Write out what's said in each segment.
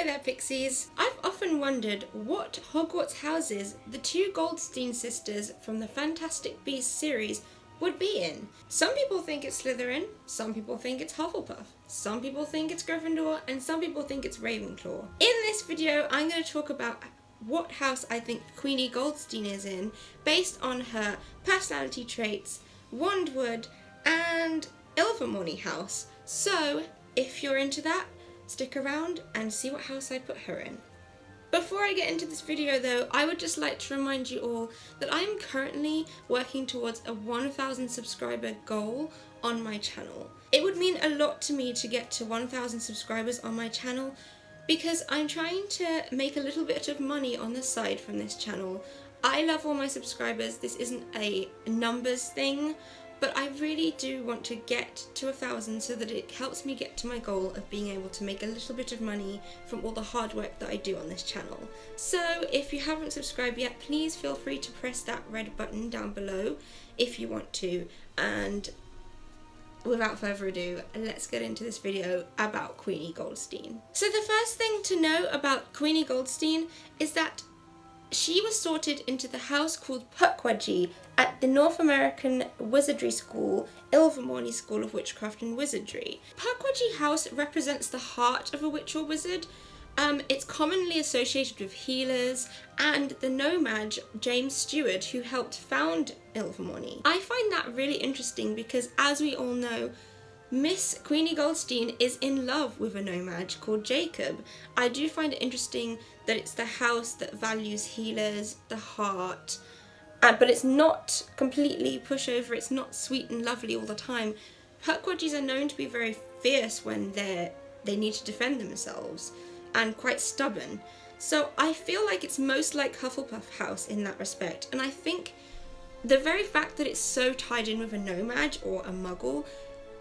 Hello there, Pixies! I've often wondered what Hogwarts houses the two Goldstein sisters from the Fantastic Beasts series would be in. Some people think it's Slytherin, some people think it's Hufflepuff, some people think it's Gryffindor, and some people think it's Ravenclaw. In this video, I'm going to talk about what house I think Queenie Goldstein is in, based on her personality traits, Wandwood, and Ilvermorny house. So, if you're into that, stick around and see what house I put her in. Before I get into this video though, I would just like to remind you all that I am currently working towards a 1,000 subscriber goal on my channel. It would mean a lot to me to get to 1,000 subscribers on my channel because I'm trying to make a little bit of money on the side from this channel. I love all my subscribers, this isn't a numbers thing, but I really do want to get to 1,000 so that it helps me get to my goal of being able to make a little bit of money from all the hard work that I do on this channel. So if you haven't subscribed yet, please feel free to press that red button down below if you want to. And without further ado, let's get into this video about Queenie Goldstein. So the first thing to know about Queenie Goldstein is that she was sorted into the house called Pukwudgie at the North American Wizardry School, Ilvermorny School of Witchcraft and Wizardry. Pukwudgie house represents the heart of a witch or wizard. It's commonly associated with healers and the nomad James Stewart, who helped found Ilvermorny. I find that really interesting because, as we all know, Miss Queenie Goldstein is in love with a nomad called Jacob. I do find it interesting that it's the house that values healers, the heart, but it's not completely pushover, it's not sweet and lovely all the time. Pukwudgies are known to be very fierce when they need to defend themselves, and quite stubborn. So I feel like it's most like Hufflepuff house in that respect, and I think the very fact that it's so tied in with a nomad or a muggle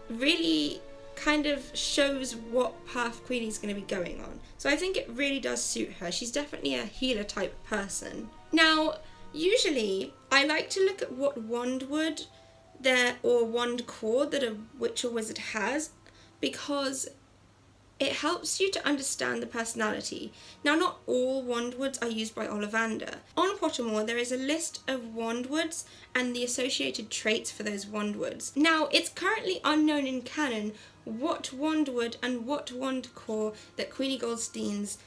really kind of shows what path Queenie's going to be going on. So I think it really does suit her. She's definitely a healer type person. Now, usually I like to look at what wandwood or wand core that a witch or wizard has, because it helps you to understand the personality. Now, not all wandwoods are used by Ollivander. On Pottermore, there is a list of wandwoods and the associated traits for those wandwoods. Now, it's currently unknown in canon what wandwood and what wand core that Queenie Goldstein's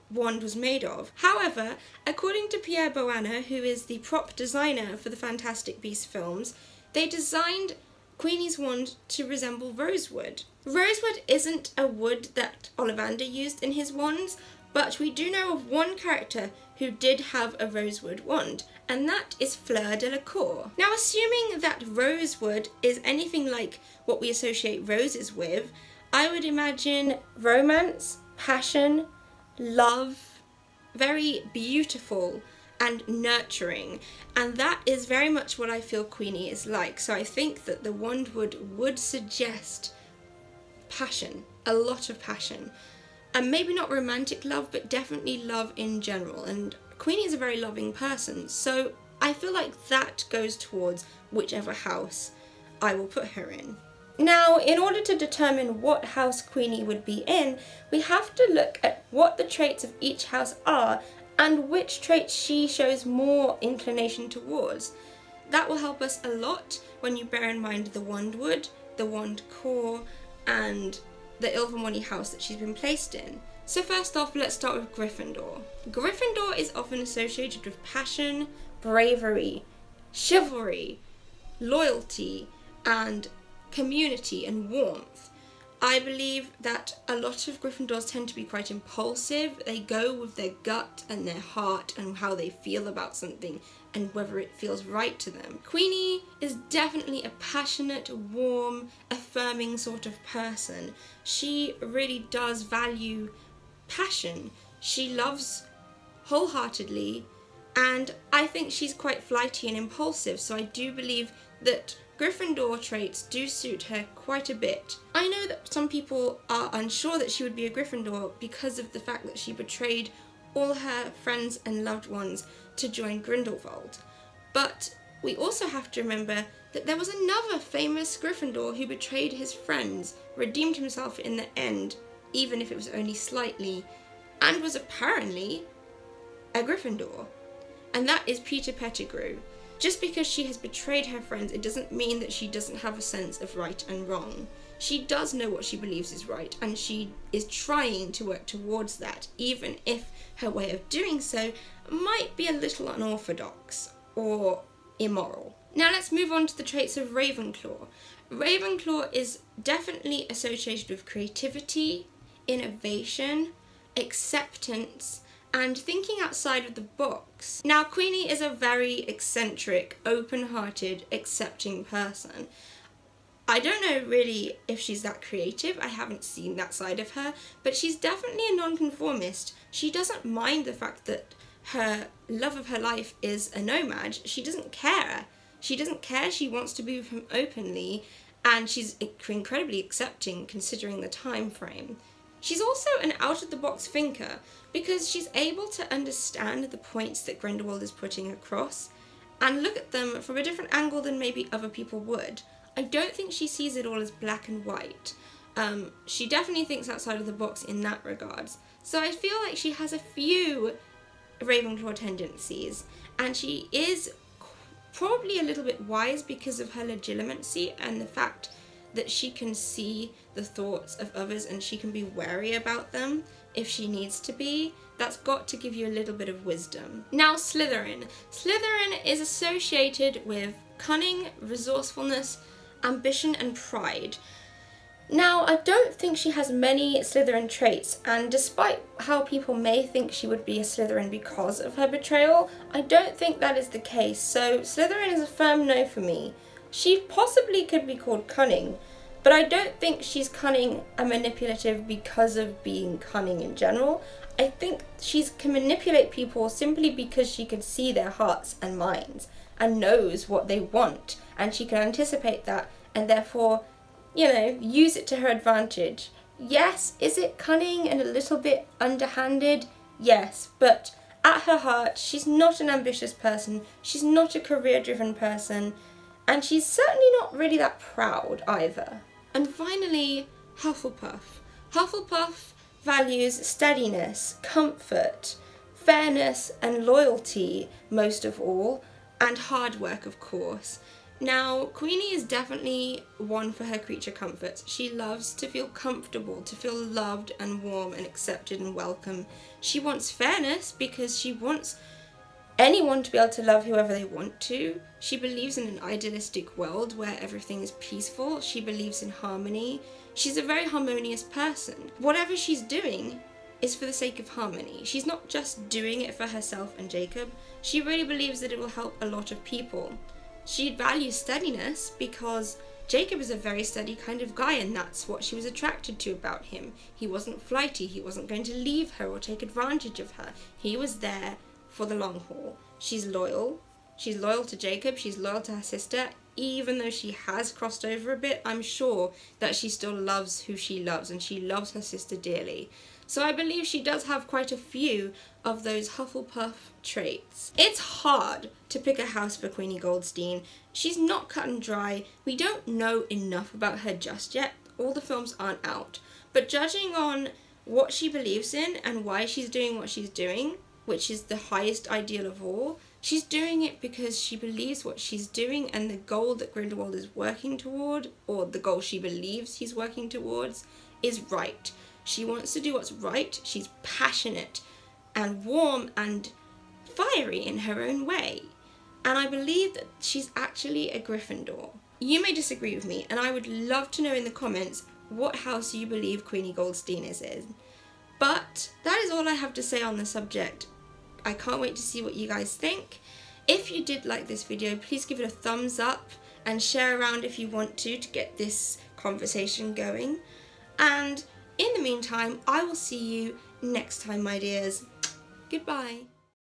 wand was made of. However, according to Pierre Boana, who is the prop designer for the Fantastic Beasts films, they designed Queenie's wand to resemble rosewood. Rosewood isn't a wood that Ollivander used in his wands, but we do know of one character who did have a rosewood wand, and that is Fleur Delacour. Now, assuming that rosewood is anything like what we associate roses with, I would imagine romance, passion, love, very beautiful and nurturing, and that is very much what I feel Queenie is like. So I think that the wandwood would suggest passion, a lot of passion, and maybe not romantic love, but definitely love in general, and Queenie is a very loving person, so I feel like that goes towards whichever house I will put her in. Now, in order to determine what house Queenie would be in, we have to look at what the traits of each house are and which traits she shows more inclination towards. That will help us a lot when you bear in mind the wandwood, the wand core, and the Ilvermorny house that she's been placed in. So first off, let's start with Gryffindor. Gryffindor is often associated with passion, bravery, chivalry, loyalty, and community and warmth. I believe that a lot of Gryffindors tend to be quite impulsive. They go with their gut and their heart and how they feel about something and whether it feels right to them. Queenie is definitely a passionate, warm, affirming sort of person. She really does value passion. She loves wholeheartedly, and I think she's quite flighty and impulsive, so I do believe that Gryffindor traits do suit her quite a bit. I know that some people are unsure that she would be a Gryffindor because of the fact that she betrayed all her friends and loved ones to join Grindelwald. But we also have to remember that there was another famous Gryffindor who betrayed his friends, redeemed himself in the end, even if it was only slightly, and was apparently a Gryffindor. And that is Peter Pettigrew. Just because she has betrayed her friends, it doesn't mean that she doesn't have a sense of right and wrong. She does know what she believes is right, and she is trying to work towards that, even if her way of doing so might be a little unorthodox or immoral. Now let's move on to the traits of Ravenclaw. Ravenclaw is definitely associated with creativity, innovation, acceptance, and thinking outside of the box. Now, Queenie is a very eccentric, open-hearted, accepting person. I don't know really if she's that creative, I haven't seen that side of her, but she's definitely a nonconformist. She doesn't mind the fact that her love of her life is a nomad. She doesn't care. She doesn't care, she wants to be with him openly, and she's incredibly accepting considering the time frame. She's also an out-of-the-box thinker because she's able to understand the points that Grindelwald is putting across and look at them from a different angle than maybe other people would. I don't think she sees it all as black and white. She definitely thinks outside of the box in that regards. So I feel like she has a few Ravenclaw tendencies, and she is probably a little bit wise because of her legitimacy and the fact that she can see the thoughts of others and she can be wary about them if she needs to be. That's got to give you a little bit of wisdom. Now, Slytherin. Slytherin is associated with cunning, resourcefulness, ambition and pride. Now, I don't think she has many Slytherin traits, and despite how people may think she would be a Slytherin because of her betrayal, I don't think that is the case, so Slytherin is a firm no for me. She possibly could be called cunning, but I don't think she's cunning and manipulative because of being cunning in general. I think she can manipulate people simply because she can see their hearts and minds and knows what they want, and she can anticipate that and therefore, you know, use it to her advantage. Yes, is it cunning and a little bit underhanded? Yes, but at her heart, she's not an ambitious person, she's not a career-driven person, and she's certainly not really that proud either. And finally, Hufflepuff. Hufflepuff values steadiness, comfort, fairness and loyalty most of all, and hard work of course. Now, Queenie is definitely one for her creature comforts. She loves to feel comfortable, to feel loved and warm and accepted and welcome. She wants fairness because she wants anyone to be able to love whoever they want to. She believes in an idealistic world where everything is peaceful. She believes in harmony. She's a very harmonious person. Whatever she's doing is for the sake of harmony. She's not just doing it for herself and Jacob. She really believes that it will help a lot of people. She values steadiness because Jacob is a very steady kind of guy, and that's what she was attracted to about him. He wasn't flighty, he wasn't going to leave her or take advantage of her. He was there for the long haul. She's loyal to Jacob, she's loyal to her sister. Even though she has crossed over a bit, I'm sure that she still loves who she loves, and she loves her sister dearly. So I believe she does have quite a few of those Hufflepuff traits. It's hard to pick a house for Queenie Goldstein. She's not cut and dry. We don't know enough about her just yet. All the films aren't out. But judging on what she believes in and why she's doing what she's doing, which is the highest ideal of all, she's doing it because she believes what she's doing and the goal that Grindelwald is working toward, or the goal she believes he's working towards, is right. She wants to do what's right. She's passionate and warm and fiery in her own way. And I believe that she's actually a Gryffindor. You may disagree with me, and I would love to know in the comments what house you believe Queenie Goldstein is in. But that is all I have to say on the subject. I can't wait to see what you guys think. If you did like this video, please give it a thumbs up and share around if you want to get this conversation going. And in the meantime, I will see you next time, my dears. Goodbye.